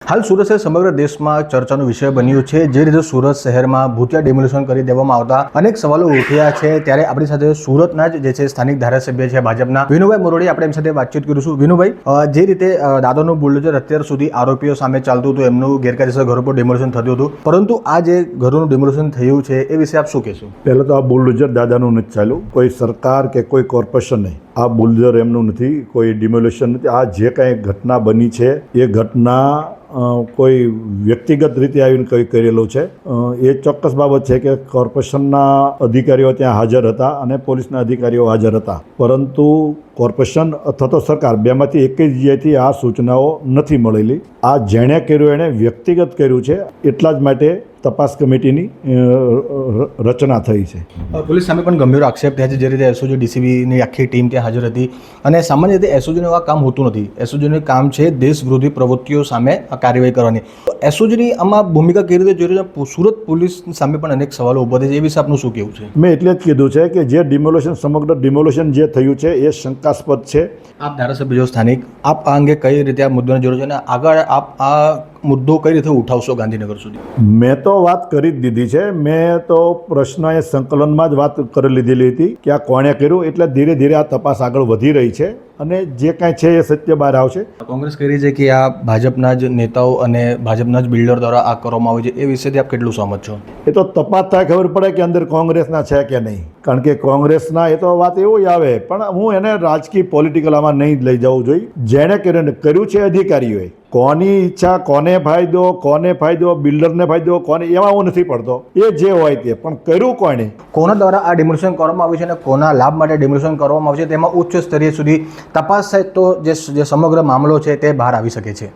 હાલ સુરત શહેર સમગ્ર દેશમાં ચર્ચાનો વિષય બન્યો છે। જે રીતે સુરત શહેરમાં ભૂતિયા ડેમોલિશન કરી દેવામાં આવતા અનેક સવાલો ઉઠ્યા છે, ત્યારે આપણી સાથે સુરતના જ જે સ્થાનિક ધારાસભ્ય છે ભાજપના વિનુભાઈ મોરડી, આપણે એમ સાથે વાતચીત કરીશું। વિનુભાઈ, જે રીતે દાદરનું બુલડોઝર અત્યાર સુધી આરોપીઓ સામે ચાલતું હતું, એમનું ગેરકાયદેસર ઘરો પર ડેમોલિશન થતું હતું, પરંતુ આ જે ઘરોનું ડેમોલિશન થયું છે એ વિશે આપ શું કહેશો? પહેલાં તો આ બુલડોઝર દાદાનું નથી ચાલ્યું, કોઈ સરકાર કે કોઈ કોર્પોરેશન નહીં, આ બુલડોઝર એમનું નથી, કોઈ ડિમોલિશન નથી। આ જે કાંઈ ઘટના બની છે એ ઘટના કોઈ વ્યક્તિગત રીતે આવીને કંઈ કરેલું છે એ ચોક્કસ બાબત છે કે કોર્પોરેશનના અધિકારીઓ ત્યાં હાજર હતા અને પોલીસના અધિકારીઓ હાજર હતા, પરંતુ કોર્પોરેશન અથવા તો સરકાર બેમાંથી એક જ જગ્યાએથી આ સૂચનાઓ નથી મળેલી। આ જેણે કર્યું એણે વ્યક્તિગત કર્યું છે, એટલા જ માટે તપાસ કમિટીની રચના થઈ છે। પોલીસ સામે પણ ગંભીર આક્ષેપ થયા છે, જે રીતે એસઓજી ડીસીબીની આખી ટીમ ત્યાં હાજર હતી અને સામાન્ય રીતે એસઓજીનું આ કામ હોતું નથી। એસઓજીનું કામ છે દેશ વિરોધી પ્રવૃત્તિઓ સામે કાર્યવાહી કરવાની। તો એસઓજીની આમાં ભૂમિકા કેવી રીતે જોઈ રહ્યા? સુરત પોલીસ સામે પણ અનેક સવાલો ઊભા થયા છે, એ વિશે આપનું શું કહેવું છે? મેં એટલે જ કીધું છે કે જે ડિમોલિશન, સમગ્ર ડિમોલિશન જે થયું છે એ શંકાસ્પદ છે। આપ ધારાસભ્ય સ્થાનિક, આપ આ અંગે કઈ રીતે આ મુદ્દાને જોડો છો અને આગળ આપ આ મુદ્દો કઈ રીતે ઉઠાવશો ગાંધીનગર સુધી? મેં તો વાત કરી જ દીધી છે। મેં તો પ્રશ્ન એ સંકલનમાં જ વાત કરી લીધેલી હતી કે આ કોણે કર્યું, એટલે ધીરે ધીરે આ તપાસ આગળ વધી રહી છે અને જે કાંઈ છે એ સત્ય બહાર આવશે। કોંગ્રેસ કહી રહી છે કે આ ભાજપના જ નેતાઓ અને ભાજપના જ બિલ્ડર દ્વારા આ કરવામાં આવે છે, એ વિશેથી આપ કેટલું સહમત છો? એ તો તપાસ થાય ખબર પડે કે અંદર કોંગ્રેસના છે કે નહીં, કારણ કે કોંગ્રેસના એ તો વાત એવું આવે, પણ હું એને રાજકીય પોલિટિકલ આમાં નહીં લઈ જવું જોઈએ। જેણે કર્યું છે અધિકારીઓએ, કોની ઈચ્છા, કોને ફાયદો, બિલ્ડરને ફાયદો, કોને, એમાં હું નથી પડતો, એ જે હોય તે, પણ કર્યું કોણે, કોના દ્વારા આ ડેમોલિશન કરવામાં આવ્યું છે અને કોના લાભ માટે ડેમોલિશન કરવામાં આવ્યું છે, તેમાં ઉચ્ચ સ્તરીય સુધી તપાસ થાય તો જે સમગ્ર મામલો છે તે બહાર આવી શકે છે।